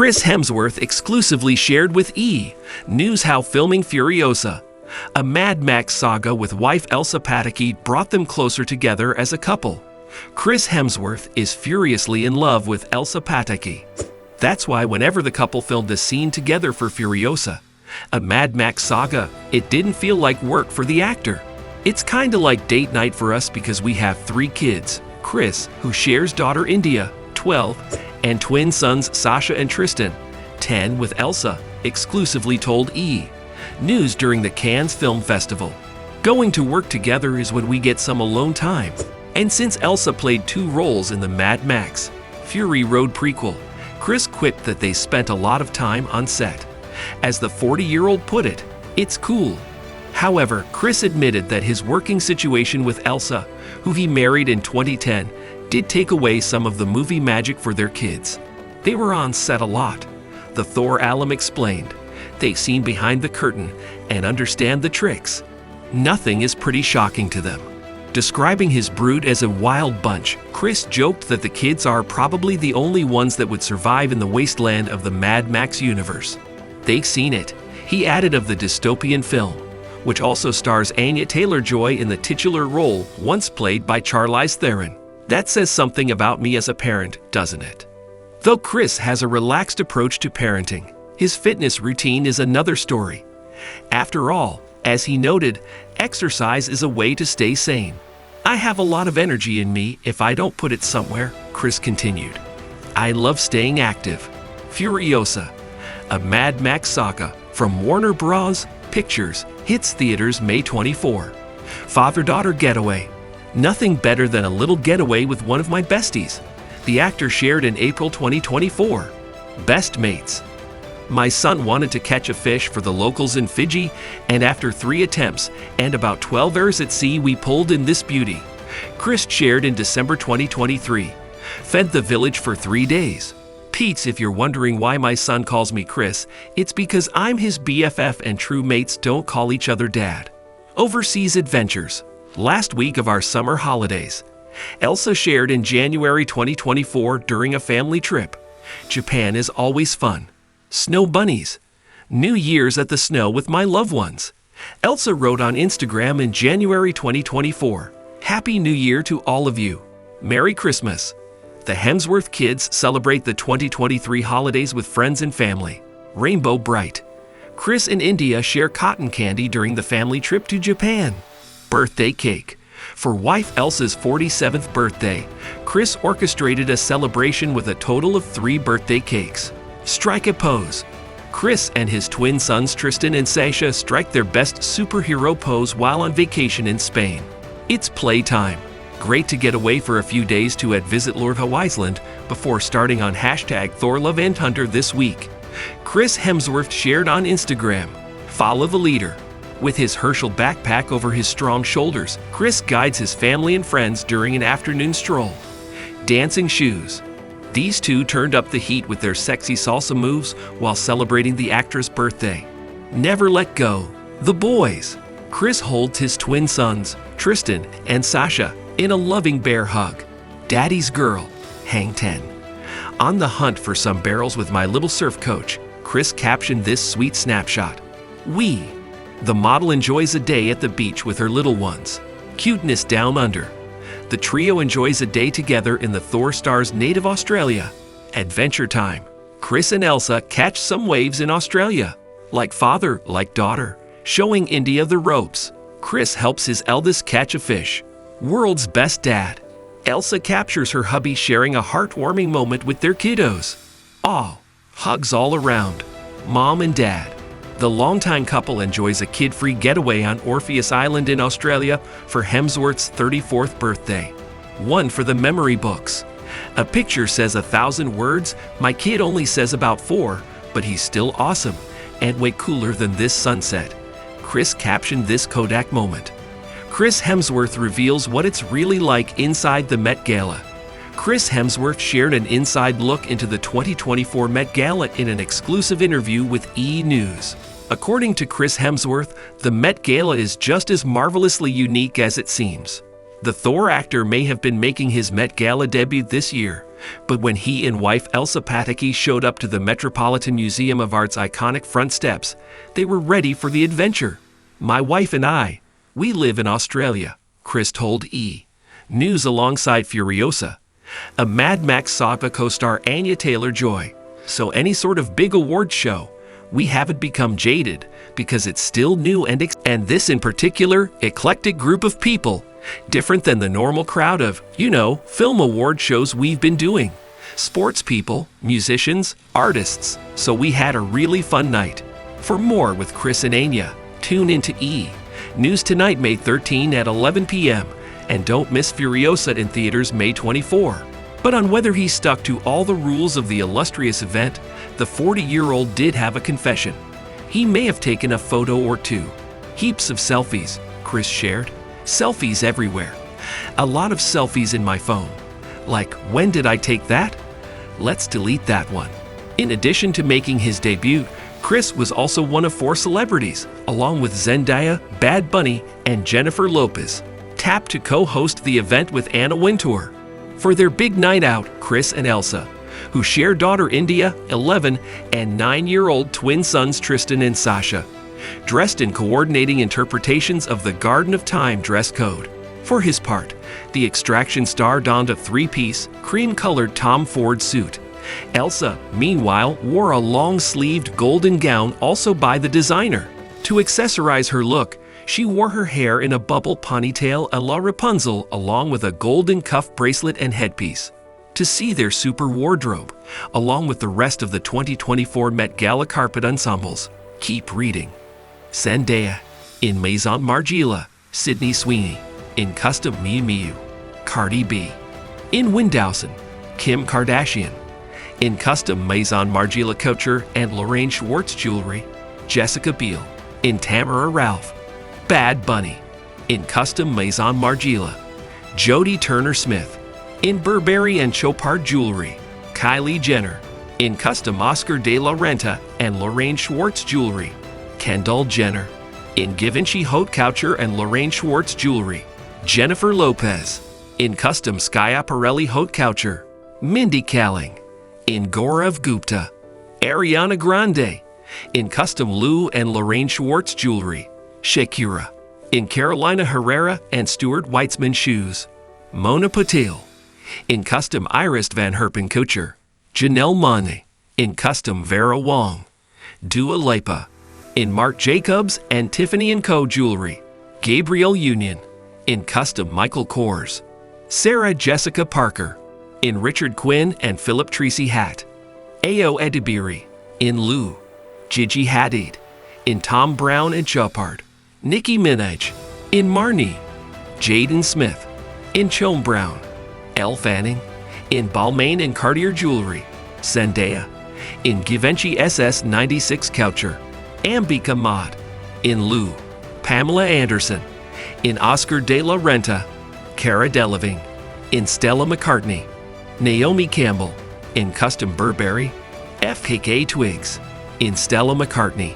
Chris Hemsworth exclusively shared with E! News how filming Furiosa, a Mad Max saga with wife Elsa Pataky, brought them closer together as a couple. Chris Hemsworth is furiously in love with Elsa Pataky. That's why whenever the couple filmed a scene together for Furiosa, a Mad Max saga, it didn't feel like work for the actor. It's kinda like date night for us because we have 3 kids. Chris, who shares daughter India, 12, and twin sons Sasha and Tristan, 10, with Elsa, exclusively told E! News during the Cannes Film Festival. Going to work together is when we get some alone time. And since Elsa played 2 roles in the Mad Max Fury Road prequel, Chris quipped that they spent a lot of time on set. As the 40-year-old put it, "It's cool." However, Chris admitted that his working situation with Elsa, who he married in 2010, did take away some of the movie magic for their kids. They were on set a lot. The Thor alum explained. They've seen behind the curtain and understand the tricks. Nothing is pretty shocking to them. Describing his brood as a wild bunch, Chris joked that the kids are probably the only ones that would survive in the wasteland of the Mad Max universe. They've seen it, he added of the dystopian film, which also stars Anya Taylor-Joy in the titular role once played by Charlize Theron. That says something about me as a parent, doesn't it? Though Chris has a relaxed approach to parenting, his fitness routine is another story. After all, as he noted, exercise is a way to stay sane. "I have a lot of energy in me if I don't put it somewhere," Chris continued. "I love staying active." Furiosa, a Mad Max saga from Warner Bros. Pictures, hits theaters May 24. Father-daughter getaway. "Nothing better than a little getaway with one of my besties," the actor shared in April 2024. Best mates. "My son wanted to catch a fish for the locals in Fiji, and after 3 attempts and about 12 hours at sea, we pulled in this beauty," Chris shared in December 2023. "Fed the village for 3 days. Pete's, if you're wondering why my son calls me Chris, it's because I'm his BFF and true mates don't call each other dad." Overseas adventures. Last week of our summer holidays, Elsa shared in January 2024 during a family trip. "Japan is always fun. Snow bunnies. New Year's at the snow with my loved ones." Elsa wrote on Instagram in January 2024, "Happy New Year to all of you. Merry Christmas." The Hemsworth kids celebrate the 2023 holidays with friends and family. Rainbow bright. Chris and India share cotton candy during the family trip to Japan. Birthday cake. For wife Elsa's 47th birthday, Chris orchestrated a celebration with a total of 3 birthday cakes. Strike a pose. Chris and his twin sons Tristan and Sasha strike their best superhero pose while on vacation in Spain. It's playtime. Great to get away for a few days to visit Lord Hawaii'sland before starting on #ThorLoveAndHunter this week. Chris Hemsworth shared on Instagram, "Follow the leader." With his Herschel backpack over his strong shoulders, Chris guides his family and friends during an afternoon stroll. Dancing shoes. These two turned up the heat with their sexy salsa moves while celebrating the actress' birthday. Never let go. The boys. Chris holds his twin sons, Tristan and Sasha, in a loving bear hug. Daddy's girl. Hang 10. "On the hunt for some barrels with my little surf coach," Chris captioned this sweet snapshot. "We." The model enjoys a day at the beach with her little ones. Cuteness down under. The trio enjoys a day together in the Thor star's native Australia. Adventure time. Chris and Elsa catch some waves in Australia. Like father, like daughter. Showing India the ropes. Chris helps his eldest catch a fish. World's best dad. Elsa captures her hubby sharing a heartwarming moment with their kiddos. Aw, hugs all around. Mom and dad. The longtime couple enjoys a kid-free getaway on Orpheus Island in Australia for Hemsworth's 34th birthday. One for the memory books. A picture says 1,000 words, my kid only says about 4, but he's still awesome and way cooler than this sunset. Chris captioned this Kodak moment. Chris Hemsworth reveals what it's really like inside the Met Gala. Chris Hemsworth shared an inside look into the 2024 Met Gala in an exclusive interview with E! News. According to Chris Hemsworth, the Met Gala is just as marvelously unique as it seems. The Thor actor may have been making his Met Gala debut this year, But when he and wife Elsa Pataky showed up to the Metropolitan Museum of Art's iconic front steps, they were ready for the adventure. "My wife and I, we live in Australia," Chris told E! News alongside Furiosa. A Mad Max saga co-star Anya Taylor-Joy. "So any sort of big awards show, we haven't become jaded because it's still new and this in particular eclectic group of people, different than the normal crowd of, film award shows we've been doing. Sports people, musicians, artists, so we had a really fun night." For more with Chris and Anya, tune into E! News tonight, May 13 at 11 p.m. And don't miss Furiosa in theaters May 24. But on whether he stuck to all the rules of the illustrious event, the 40-year-old did have a confession. He may have taken a photo or two. "Heaps of selfies," Chris shared. "Selfies everywhere. A lot of selfies in my phone. Like, when did I take that? Let's delete that one." In addition to making his debut, Chris was also one of 4 celebrities, along with Zendaya, Bad Bunny, and Jennifer Lopez, tapped to co-host the event with Anna Wintour. For their big night out, Chris and Elsa, who share daughter India, 11, and 9-year-old twin sons Tristan and Sasha, dressed in coordinating interpretations of the Garden of Time dress code. For his part, the Extraction star donned a 3-piece, cream-colored Tom Ford suit. Elsa, meanwhile, wore a long-sleeved golden gown also by the designer. To accessorize her look, she wore her hair in a bubble ponytail a la Rapunzel along with a golden cuff bracelet and headpiece. To see their super wardrobe, along with the rest of the 2024 Met Gala carpet ensembles, keep reading. Zendaya, in Maison Margiela, Sydney Sweeney, in Custom Miu Miu, Cardi B. In Windhausen, Kim Kardashian. In Custom Maison Margiela Couture and Lorraine Schwartz Jewelry, Jessica Biel. In Tamara Ralph, Bad Bunny. In Custom Maison Margiela, Jodie Turner-Smith. In Burberry and Chopard Jewelry, Kylie Jenner. In Custom Oscar de la Renta and Lorraine Schwartz Jewelry, Kendall Jenner. In Givenchy Haute Couture and Lorraine Schwartz Jewelry, Jennifer Lopez. In Custom Schiaparelli Haute Couture, Mindy Kaling. In Gaurav Gupta, Ariana Grande. In Custom Lou and Lorraine Schwartz Jewelry, Shakira. In Carolina Herrera and Stuart Weitzman Shoes, Mona Patel. In Custom Iris Van Herpen Couture, Janelle Monáe. In Custom Vera Wang, Dua Lipa. In Marc Jacobs and Tiffany & Co. Jewelry, Gabrielle Union. In Custom Michael Kors, Sarah Jessica Parker. In Richard Quinn and Philip Treacy Hat, Ayo Edebiri. In Lou, Gigi Hadid. In Tom Brown and Chopard, Nicki Minaj. In Marni, Jaden Smith. In Chom Brown, Elle Fanning. In Balmain and Cartier Jewelry, Zendaya. In Givenchy SS 96 Couture, Ambika Mod. In Lou, Pamela Anderson. In Oscar de la Renta, Cara Delevingne. In Stella McCartney, Naomi Campbell. In Custom Burberry, FKK Twigs. In Stella McCartney,